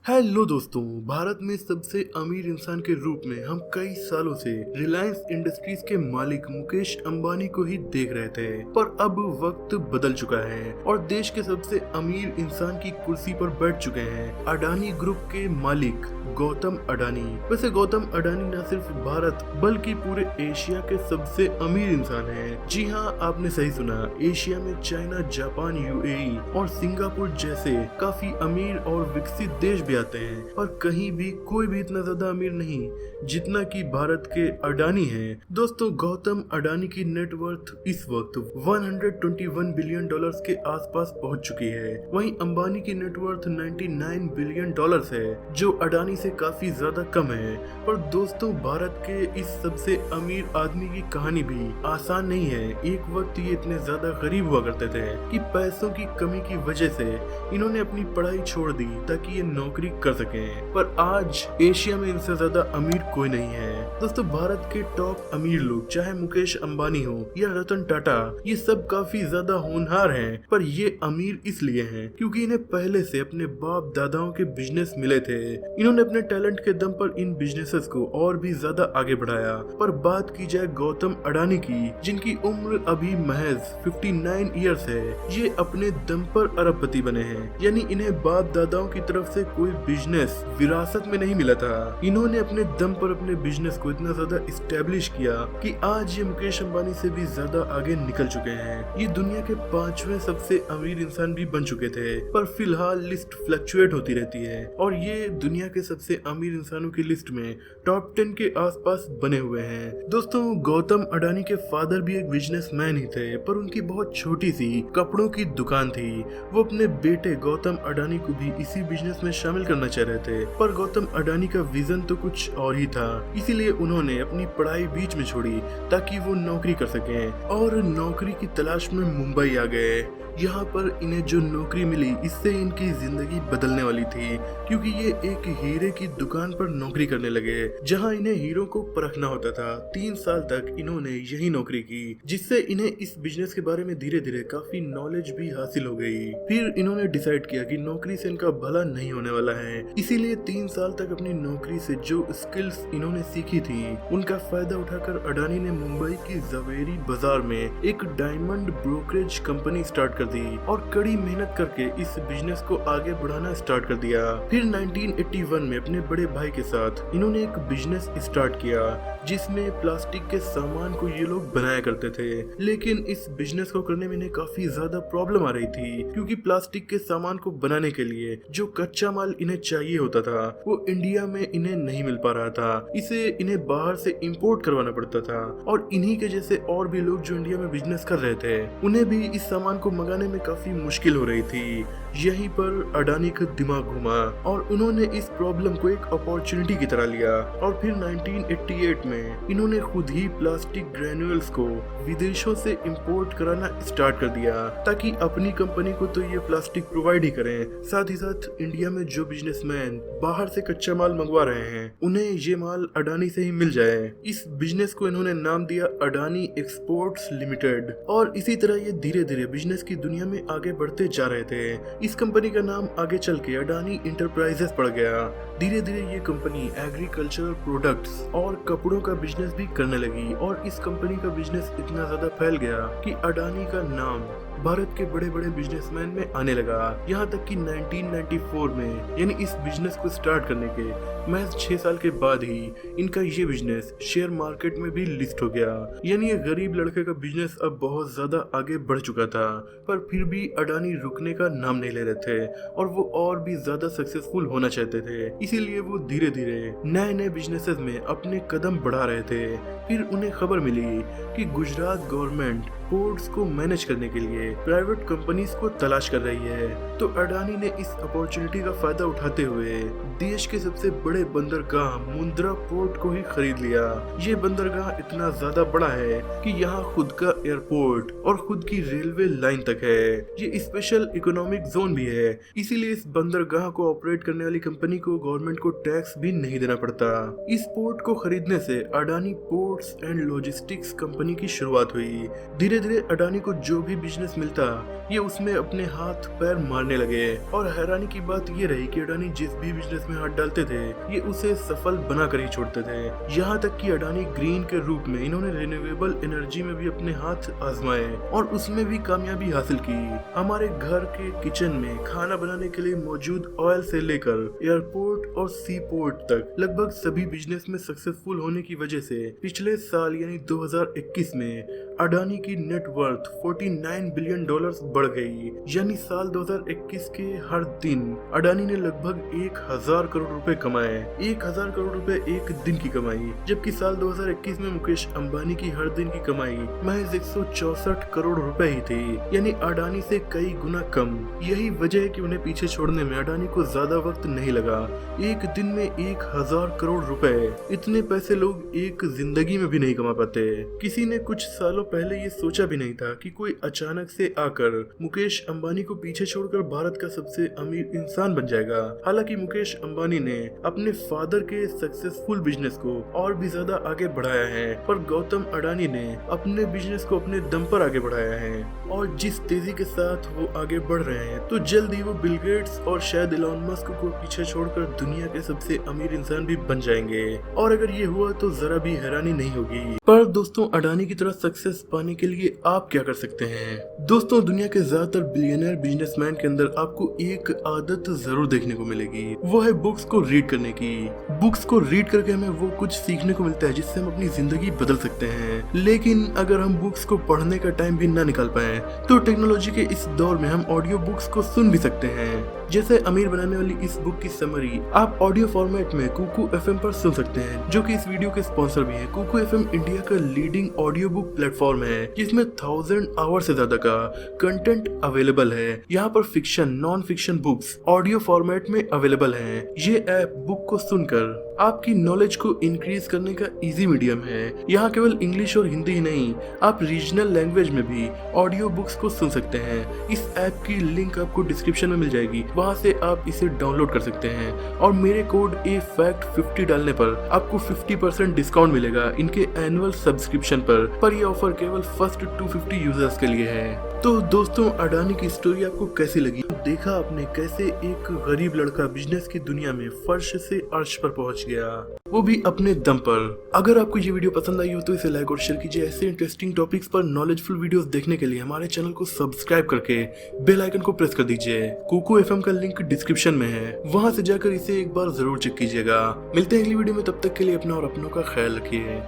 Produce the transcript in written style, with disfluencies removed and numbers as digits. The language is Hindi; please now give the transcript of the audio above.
हेलो दोस्तों। भारत में सबसे अमीर इंसान के रूप में हम कई सालों से रिलायंस इंडस्ट्रीज के मालिक मुकेश अंबानी को ही देख रहे थे, पर अब वक्त बदल चुका है और देश के सबसे अमीर इंसान की कुर्सी पर बैठ चुके हैं अडानी ग्रुप के मालिक गौतम अडानी। वैसे गौतम अडानी न सिर्फ भारत बल्कि पूरे एशिया के सबसे अमीर इंसान हैं। जी हाँ, आपने सही सुना। एशिया में चाइना, जापान, यूएई और सिंगापुर जैसे काफी अमीर और विकसित देश भी आते हैं, पर कहीं भी कोई भी इतना ज्यादा अमीर नहीं जितना कि भारत के अडानी हैं। दोस्तों, गौतम अडानी की नेटवर्थ इस वक्त 121 बिलियन डॉलर्स के आसपास पहुंच चुकी है। वहीं अंबानी की नेटवर्थ 99 बिलियन डॉलर्स है, जो अडानी से काफी ज्यादा कम है। पर दोस्तों, भारत के इस सबसे अमीर आदमी की कहानी भी आसान नहीं है। एक वक्त ये इतने ज्यादा गरीब हुआ करते थे कि पैसों की कमी की वजह से इन्होंने अपनी पढ़ाई छोड़ दी ताकि ये नौकरी कर सकें। पर आज एशिया में इनसे ज्यादा अमीर कोई नहीं है। दोस्तों, भारत के टॉप अमीर लोग, चाहे मुकेश अंबानी हो या रतन टाटा, ये सब काफी ज्यादा होनहार हैं। पर ये अमीर इसलिए हैं क्योंकि इन्हें पहले से अपने बाप दादाओं के बिजनेस मिले थे। इन्होंने अपने टैलेंट के दम पर इन बिजनेसेस को और भी ज्यादा आगे बढ़ाया। पर बात की जाए गौतम अडानी की, जिनकी उम्र अभी महज 59 इयर्स है, ये अपने दम पर अरबपति बने हैं। यानी इन्हें बाप दादाओं की तरफ से कोई बिजनेस विरासत में नहीं मिला था। इन्होंने अपने दम पर अपने बिजनेस को इतना ज्यादा इस्टेब्लिश किया कि आज ये मुकेश अंबानी से भी ज्यादा आगे निकल चुके हैं। ये दुनिया के 5वें सबसे अमीर इंसान भी बन चुके थे। पर फिलहाल लिस्ट फ्लक्चुएट होती रहती है और ये दुनिया के सबसे अमीर इंसानों की लिस्ट में टॉप 10 के आसपास बने हुए हैं। दोस्तों, गौतम अडानी के फादर भी एक बिजनेसमैन ही थे, पर उनकी बहुत छोटी सी कपड़ों की दुकान थी। वो अपने बेटे गौतम अडानी को भी इसी बिजनेस में शामिल करना चाह रहे थे, पर गौतम अडानी का विजन तो कुछ और ही था। इसीलिए उन्होंने अपनी पढ़ाई बीच में छोड़ी ताकि वो नौकरी कर सकें और नौकरी की तलाश में मुंबई आ गए। यहाँ पर इन्हें जो नौकरी मिली, इससे इनकी जिंदगी बदलने वाली थी, क्योंकि ये एक हीरे की दुकान पर नौकरी करने लगे, जहाँ इन्हें हीरो को परखना होता था। 3 साल तक इन्होंने यही नौकरी की, जिससे इन्हें इस बिजनेस के बारे में धीरे धीरे काफी नॉलेज भी हासिल हो गई। फिर इन्होंने डिसाइड किया कि नौकरी से इनका भला नहीं होने वाला है, इसीलिए 3 साल तक अपनी नौकरी से जो स्किल्स इन्होंने सीखी थी, उनका फायदा उठाकर अडानी ने मुंबई की जवेरी बाजार में एक diamond brokerage company start the और कड़ी मेहनत करके इस बिजनेस को आगे बढ़ाना स्टार्ट कर दिया। फिर 1981 में अपने बड़े भाई के साथ इन्होंने एक बिजनेस स्टार्ट किया, जिसमें प्लास्टिक के सामान को ये लोग बनाया करते थे। लेकिन इस बिजनेस को करने में इन्हें काफी ज्यादा प्रॉब्लम आ रही थी, क्योंकि प्लास्टिक के सामान को बनाने के लिए जो कच्चा माल इन्हें चाहिए होता था, वो इंडिया में इन्हें नहीं मिल पा रहा था। इसे इन्हें बाहर से इंपोर्ट करवाना पड़ता था और इन्हीं के जैसे और भी लोग जो इंडिया में बिजनेस कर रहे थे, उन्हें भी इस सामान को मंगाने में काफी मुश्किल हो रही थी। यहीं पर अडानी का दिमाग घुमा और उन्होंने इस प्रॉब्लम को एक अपॉर्चुनिटी की तरह लिया और फिर 1988 में इन्होंने खुद ही प्लास्टिक ग्रेन्यूल्स को विदेशों से इंपोर्ट कराना स्टार्ट कर दिया, ताकि अपनी कंपनी को तो ये प्लास्टिक प्रोवाइड ही करें, साथ ही साथ इंडिया में जो बिजनेसमैन बाहर से कच्चा माल मंगवा रहे हैं, उन्हें ये माल अडानी से ही मिल जाए। इस बिजनेस को इन्होंने नाम दिया अडानी एक्सपोर्ट्स लिमिटेड और इसी तरह ये धीरे धीरे बिजनेस की दुनिया में आगे बढ़ते जा रहे थे। इस कंपनी का नाम आगे चल के अडानी इंटरप्राइजेस पड़ गया। धीरे धीरे ये कंपनी एग्रीकल्चर प्रोडक्ट्स और कपड़ों का बिजनेस भी करने लगी और इस कंपनी का बिजनेस इतना ज्यादा फैल गया कि अडानी का नाम भारत के बड़े बड़े बिजनेसमैन में आने लगा। यहाँ तक कि 1994 में, यानी इस बिजनेस को स्टार्ट करने के महज 6 साल के बाद ही इनका ये बिजनेस शेयर मार्केट में भी लिस्ट हो गया। यानी ये गरीब लड़के का बिजनेस अब बहुत ज्यादा आगे बढ़ चुका था, पर फिर भी अडानी रुकने का नाम नहीं ले रहे थे और वो और भी ज्यादा सक्सेसफुल होना चाहते थे। इसीलिए वो धीरे धीरे नए नए बिजनेसेस में अपने कदम बढ़ा रहे थे। फिर उन्हें खबर मिली कि गुजरात गवर्नमेंट पोर्ट्स को मैनेज करने के लिए प्राइवेट कंपनीज को तलाश कर रही है, तो अडानी ने इस अपॉर्चुनिटी का फायदा उठाते हुए देश के सबसे बड़े बंदरगाह मुंद्रा पोर्ट को ही खरीद लिया। ये बंदरगाह इतना ज्यादा बड़ा है कि यहाँ खुद का एयरपोर्ट और खुद की रेलवे लाइन तक है। ये स्पेशल इकोनॉमिक जोन भी है, इसीलिए इस बंदरगाह को ऑपरेट करने वाली कंपनी को गवर्नमेंट को टैक्स भी नहीं देना पड़ता। इस पोर्ट को खरीदने से Adani ports and logistics company की शुरुआत हुई। धीरे धीरे अडानी को जो भी बिजनेस चांस मिलता ये उसमें अपने हाथ पैर मारने लगे। और हैरानी की बात ये रही कि अडानी जिस भी बिजनेस में हाथ डालते थे ये उसे सफल बना कर ही छोड़ते थे। यहाँ तक कि अडानी ग्रीन के रूप में इन्होंने रिन्यूएबल एनर्जी में भी अपने हाथ आजमाए और उसमें भी कामयाबी हासिल की। हमारे घर के किचन में खाना बनाने के लिए मौजूद ऑयल से लेकर एयरपोर्ट और सी पोर्ट तक लगभग सभी बिजनेस में सक्सेसफुल होने की वजह से पिछले साल यानी 2021 में अडानी की नेटवर्थ 49 बिलियन डॉलर्स बढ़ गई। यानी साल 2021 के हर दिन अडानी ने लगभग 1000 करोड़ रुपए कमाए। 1000 करोड़ रुपए एक दिन की कमाई, जबकि साल 2021 में मुकेश अंबानी की हर दिन की कमाई महज 164 करोड़ रुपए ही थी, यानी अडानी से कई गुना कम। यही वजह है कि उन्हें पीछे छोड़ने में अडानी को ज्यादा वक्त नहीं लगा। एक दिन में 1000 करोड़ रुपए, इतने पैसे लोग एक जिंदगी में भी नहीं कमा पाते। किसी ने कुछ सालों पहले ये सोचा भी नहीं था कि कोई अचानक से आकर मुकेश अंबानी को पीछे छोड़कर भारत का सबसे अमीर इंसान बन जाएगा। हालांकि मुकेश अंबानी ने अपने फादर के सक्सेसफुल बिजनेस को और भी ज्यादा आगे बढ़ाया है, पर गौतम अडानी ने अपने बिजनेस को अपने दम पर आगे बढ़ाया है। और जिस तेजी के साथ वो आगे बढ़ रहे हैं तो जल्द ही वो बिल गेट्स और शायद इलॉन मस्क को पीछे छोड़कर दुनिया के सबसे अमीर इंसान भी बन जाएंगे। और अगर ये हुआ तो जरा भी हैरानी नहीं होगी। पर दोस्तों, अडानी की तरह सक्सेस पाने के लिए आप क्या कर सकते हैं? दोस्तों, दुनिया के ज्यादातर बिलियनर बिजनेसमैन के अंदर आपको एक आदत जरूर देखने को मिलेगी, वो है बुक्स को रीड करने की। बुक्स को रीड करके हमें वो कुछ सीखने को मिलता है जिससे हम अपनी जिंदगी बदल सकते हैं। लेकिन अगर हम बुक्स को पढ़ने का टाइम भी ना निकाल पाए तो टेक्नोलॉजी के इस दौर में हम ऑडियो बुक्स को सुन भी सकते हैं। जैसे अमीर बनाने वाली इस बुक की समरी आप ऑडियो फॉर्मेट में कुकू एफएम पर सुन सकते हैं, जो कि इस वीडियो के स्पॉन्सर भी है। कुकू एफएम इंडिया का लीडिंग ऑडियो बुक प्लेटफॉर्म है जिसमें 1000 आवर से ज्यादा का कंटेंट अवेलेबल है। यहाँ पर fiction, non fiction books audio format में अवेलेबल है। ये ऐप बुक को सुनकर आपकी नॉलेज को इंक्रीज करने का इजी मीडियम है। यहाँ केवल इंग्लिश और हिंदी ही नहीं, आप रीजनल लैंग्वेज में भी ऑडियो बुक्स को सुन सकते हैं। इस ऐप की लिंक आपको डिस्क्रिप्शन में मिल जाएगी, वहाँ से आप इसे डाउनलोड कर सकते हैं। और मेरे कोड AFACT50 डालने पर आपको 50% डिस्काउंट मिलेगा इनके एनुअल सब्सक्रिप्शन पर ये ऑफर केवल फर्स्ट 250 यूजर्स के लिए है। तो दोस्तों, अडानी की स्टोरी आपको कैसी लगी? देखा आपने कैसे एक गरीब लड़का बिजनेस की दुनिया में फर्श से अर्श पर पहुंच गया, वो भी अपने दम पर। अगर आपको ये वीडियो पसंद आई हो तो इसे लाइक और शेयर कीजिए। ऐसे इंटरेस्टिंग टॉपिक्स पर नॉलेजफुल वीडियोस देखने के लिए हमारे चैनल को सब्सक्राइब करके बेल आइकन को प्रेस कर दीजिए। कुकू एफएम का लिंक डिस्क्रिप्शन में है, वहां से जाकर इसे एक बार जरूर चेक कीजिएगा। मिलते हैं अगली वीडियो में, तब तक के लिए अपना और अपनों का ख्याल रखिए।